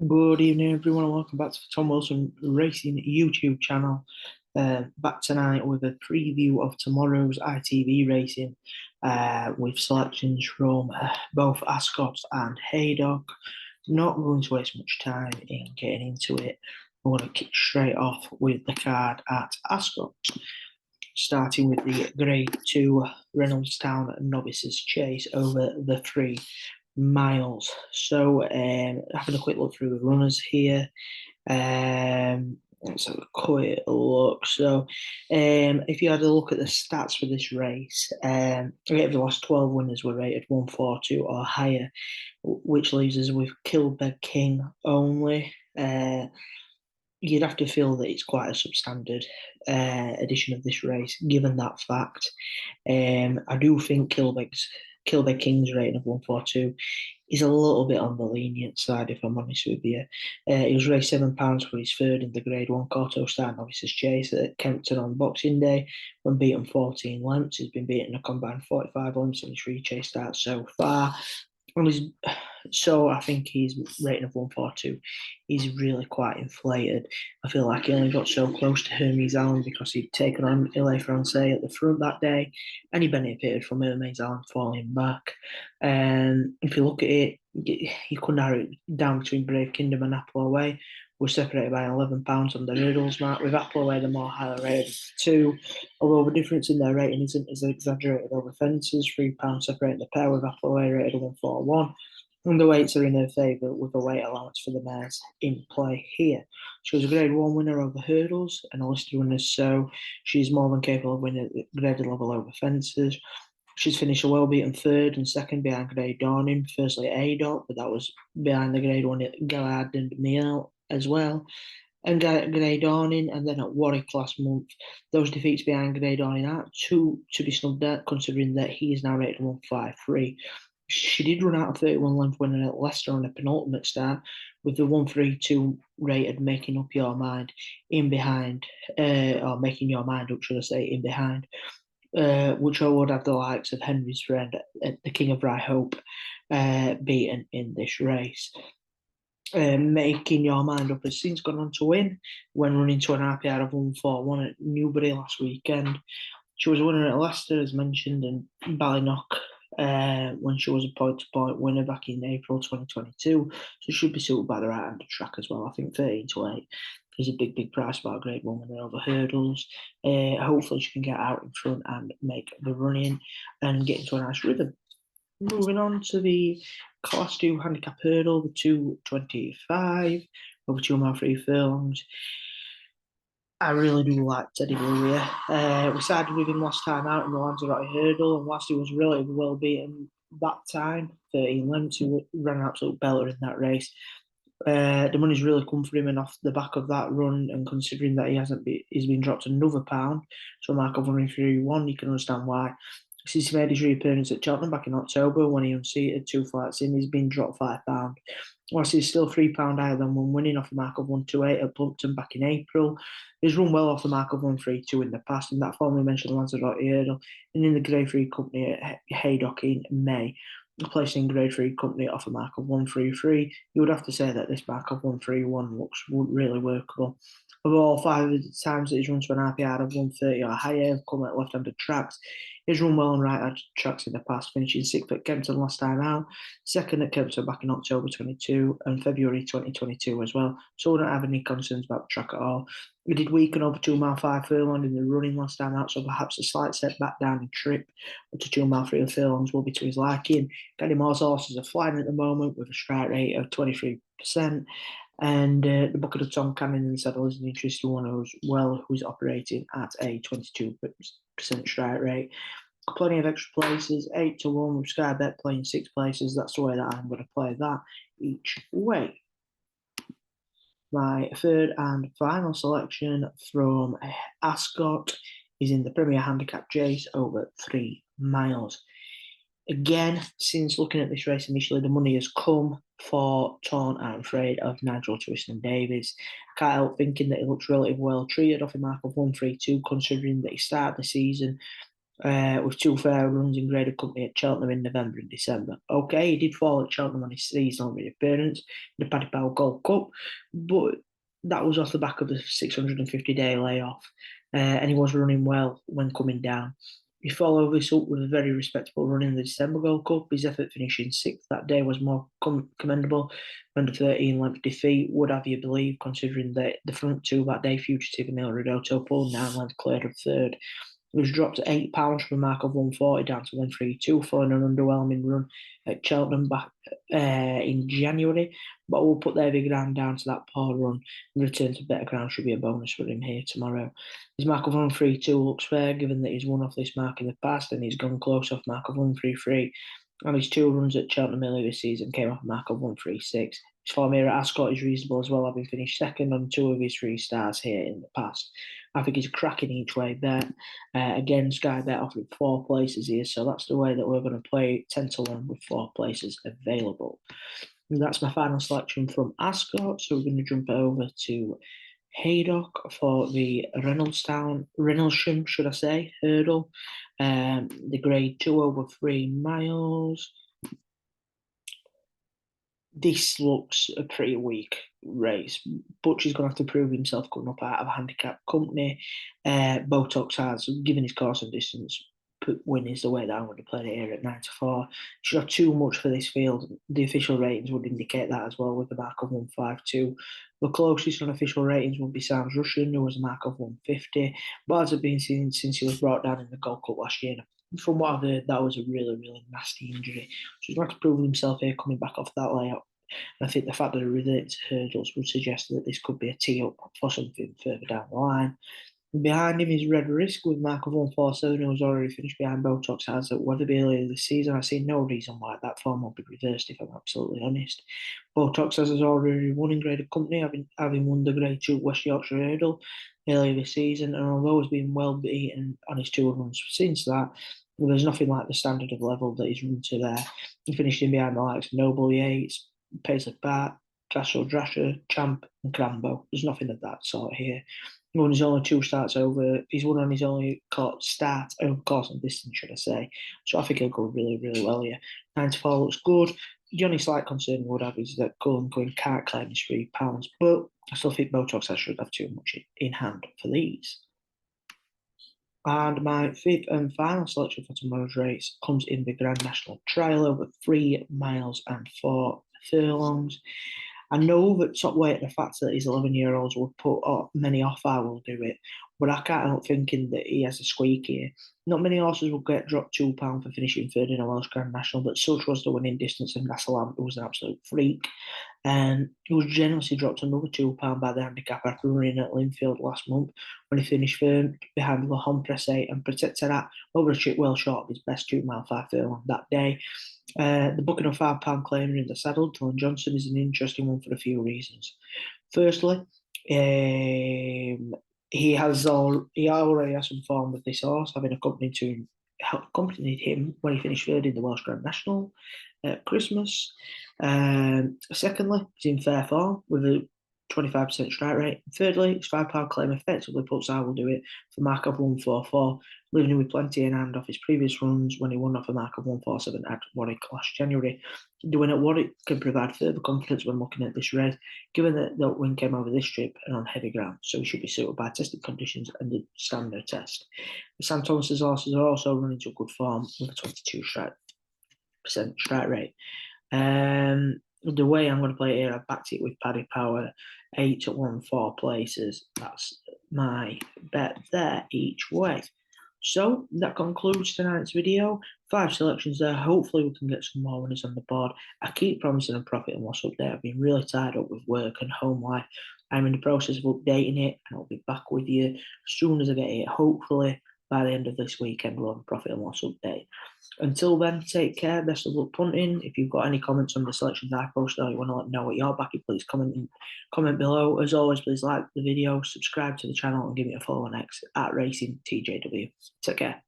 Good evening, everyone, and welcome back to the Tom Wilson Racing YouTube channel. Back tonight with a preview of tomorrow's ITV racing with selections from both Ascot and Haydock. Not going to waste much time in getting into it. We're going to kick straight off with the card at Ascot, starting with the Grade 2 Reynoldstown Novices Chase over the 3 miles. So, having a quick look through the runners here. Let's have a quick look. So, if you had a look at the stats for this race, 8 of the last 12 winners were rated 142 or higher, which leaves us with Kilbeg King only. You'd have to feel that it's quite a substandard edition of this race, given that fact. I do think Kilbeg King's rating of 142 is a little bit on the lenient side, if I'm honest with you. He was raised £7 for his third in the Grade 1 Quarto Star Novices Chase at Kempton on Boxing Day, when beaten 14 lengths. He's been beaten a combined 45 lengths in his 3 chase starts so far. So I think his rating of 142 is really quite inflated. I feel like he only got so close to Hermes Allen because he'd taken on Ile Francais at the front that day, and he benefited from Hermes Allen falling back. And if you look at it, you could narrow it down between Brave Kingdom and Apple Away. We're separated by £11 on the hurdles mark, with Apple Away the more highly rated two, although the difference in their rating isn't as exaggerated over fences. £3 separating the pair, with Apple Away rated 141. And the weights are in her favour, with a weight allowance for the mares in play here. She was a Grade 1 winner over hurdles and a listed winner, so she's more than capable of winning at the graded level over fences. She's finished a well-beaten third and second behind Grade Dawning, firstly at Haydock, but that was behind the Grade 1 at Galard and Miel as well. And Grade Dawning, and then at Warwick last month. Those defeats behind Grade Dawning are two to be snubbed at, considering that he is now rated 153. She did run out of 31 length winner at Leicester on a penultimate start, with the 132 rated making up your mind in behind, or making your mind up, should I say, in behind, which I would have the likes of Henry's friend, the King of Rye Hope, beaten in this race. Making your mind up has since gone on to win when running to an RPR of 141 at Newbury last weekend. She was a winner at Leicester, as mentioned, and Ballynock when she was a point-to-point winner back in April 2022. So she should be suited by the right-handed track as well. I think 13 to 8 is a big price for a Grade 1 winner over hurdles. Hopefully she can get out in front and make the run-in and get into a nice rhythm. Moving on to the Class 2 handicap hurdle, the 225 over 2.5 furlongs. I really do like Teddy Blue here. We sided with him last time out in the Lanzarote hurdle, and whilst he was relatively well beaten that time, 13 lengths, he ran an absolute belter in that race. The money's really come for him, and off the back of that run, and considering that he's been dropped another pound, so a mark of 131, you can understand why. Since he made his reappearance at Cheltenham back in October, when he unseated 2 flights in, he's been dropped £5. Whilst he's still £3 higher than one winning off the mark of 128 at Plumpton back in April, he's run well off the mark of 132 in the past, and that formerly mentioned Lanzarote hurdle, and in the Grade 3 company at Haydock in May, placing Grade 3 company off a mark of 133. You would have to say that this mark of 131 looks really workable. Of all 5 of the times that he's run to an RPR of 130 or higher, have come at left-handed tracks. He's run well on right-handed tracks in the past, finishing 6th at Kempton last time out, 2nd at Kempton back in October 22 and February 2022 as well. So we don't have any concerns about the track at all. We did weaken over 2 mile 5 furlong in the running last time out, so perhaps a slight setback down in trip to 2 mile 3 furlongs will be to his liking. Gary Moore's horses are flying at the moment with a strike rate of 23%. And the Bucket of Tom Cannon in the saddle is an interesting one as well, who's operating at a 22% strike rate. Plenty of extra places, 8 to 1 with Sky Bet playing 6 places. That's the way that I'm going to play that each way. My third and final selection from Ascot is in the Premier Handicap Chase over 3 miles. Again, since looking at this race initially, the money has come for Torn I'm Afraid of Nigel Twiston Davies. I can't help thinking that he looks relatively well treated off a mark of 132, considering that he started the season with 2 fair runs in graded company at Cheltenham in November and December. Okay, he did fall at Cheltenham on his seasonal reappearance in the Paddy Power Gold Cup, but that was off the back of the 650-day layoff, and he was running well when coming down. He followed this up with a very respectable run in the December Gold Cup. His effort finishing sixth that day was more commendable than the 13-length defeat, would have you believe, considering that the front two that day, Fugitive and Il Ridotto, pulled 9 lengths cleared of third. It was dropped at £8 from a mark of 140 down to 132 following an underwhelming run at Cheltenham back in January. But we'll put the heavy ground down to that poor run and return to better ground should be a bonus for him here tomorrow. His mark of 132 looks fair given that he's won off this mark in the past and he's gone close off mark of 133. And his 2 runs at Cheltenham earlier this season came off a mark of 136. His form here at Ascot is reasonable as well, having finished second on 2 of his 3 stars here in the past. I think he's a cracking each way bet. Again, Sky Bet offering 4 places here, so that's the way that we're going to play 10-1 with 4 places available. And that's my final selection from Ascot. So we're going to jump over to Haydock for the Rendlesham, should I say, hurdle. The grade 2 over 3 miles. This looks a pretty weak race. Butcher's going to have to prove himself coming up out of a handicap company. Botox has, given his course and distance, win is the way that I'm going to play it here at 9-4. Should have too much for this field. The official ratings would indicate that as well with a mark of 152. The closest on official ratings would be Sam's Russian, who was a mark of 150. But as I've been seeing since he was brought down in the Gold Cup last year, from what I've heard, that was a really, really nasty injury. So he's got to prove himself here coming back off that layout. And I think the fact that it relates to hurdles would suggest that this could be a tee up for something further down the line. Behind him is Red Risk with mark of 147, who was already finished behind Botox has at Weatherby earlier this season. I see no reason why that form will be reversed, if I'm absolutely honest. Botox has already won in graded company, having won the Grade 2 West Yorkshire Hurdle earlier this season, and although he's been well beaten on his 2 runs since that, there's nothing like the standard of level that he's run to there. He finished in behind the likes of Noble Yates, Paisley Bart, Castle Drasher, Champ, and Crambo. There's nothing of that sort here. He won his only 2 starts over. He's won on his only start over course and distance, should I say. So I think he'll go really, really well here. 9-4 looks good. The only slight concern we would have is that Cullen Quinn can't claim his £3, but I still think Botox should have too much in hand for these. And my 5th and final selection for tomorrow's race comes in the Grand National Trial over 3 miles and 4 furlongs. I know that top weight, the fact that he's 11-year-olds will put many off, I will do it. But I can't help thinking that he has a squeak here. Not many horses will get dropped £2 for finishing third in a Welsh Grand National, but such was the winning distance of Nassalam, who was an absolute freak. And he was generously dropped another £2 by the handicap after running at Linfield last month when he finished third behind Le Home Presse and protected that over a trip well short of his best 2 mile 5 furlong that day. The booking of £5 claimer in the saddle, Dylan Johnson, is an interesting one for a few reasons. Firstly, he already has some form with this horse, having accompanied him when he finished third in the Welsh Grand National at Christmas. Secondly, he's in fair form with a 25% strike rate. Thirdly, his £5 claim effectively puts I Will Do It for mark of 144, leaving him with plenty in hand off his previous runs when he won off a mark of 147 at Warwick last January. The win at Warwick can provide further confidence when looking at this race, given that the win came over this trip and on heavy ground, so he should be suited by tested conditions and the standard test. Sam Thomas's horses are also running to good form with a 22% strike rate. The way I'm going to play it here, I backed it with Paddy Power, 8-1, 4 places. That's my bet there each way. So that concludes tonight's video. 5 selections there. Hopefully we can get some more winners on the board. I keep promising a profit and loss update. I've been really tied up with work and home life. I'm in the process of updating it and I'll be back with you as soon as I get it. Hopefully by the end of this weekend we'll have a profit and loss update. Until then, take care. Best of luck punting. If you've got any comments on the selections I posted or you want to let me know what you're backing, please comment below. As always, please like the video, subscribe to the channel, and give me a follow on X at RacingTJW. Take care.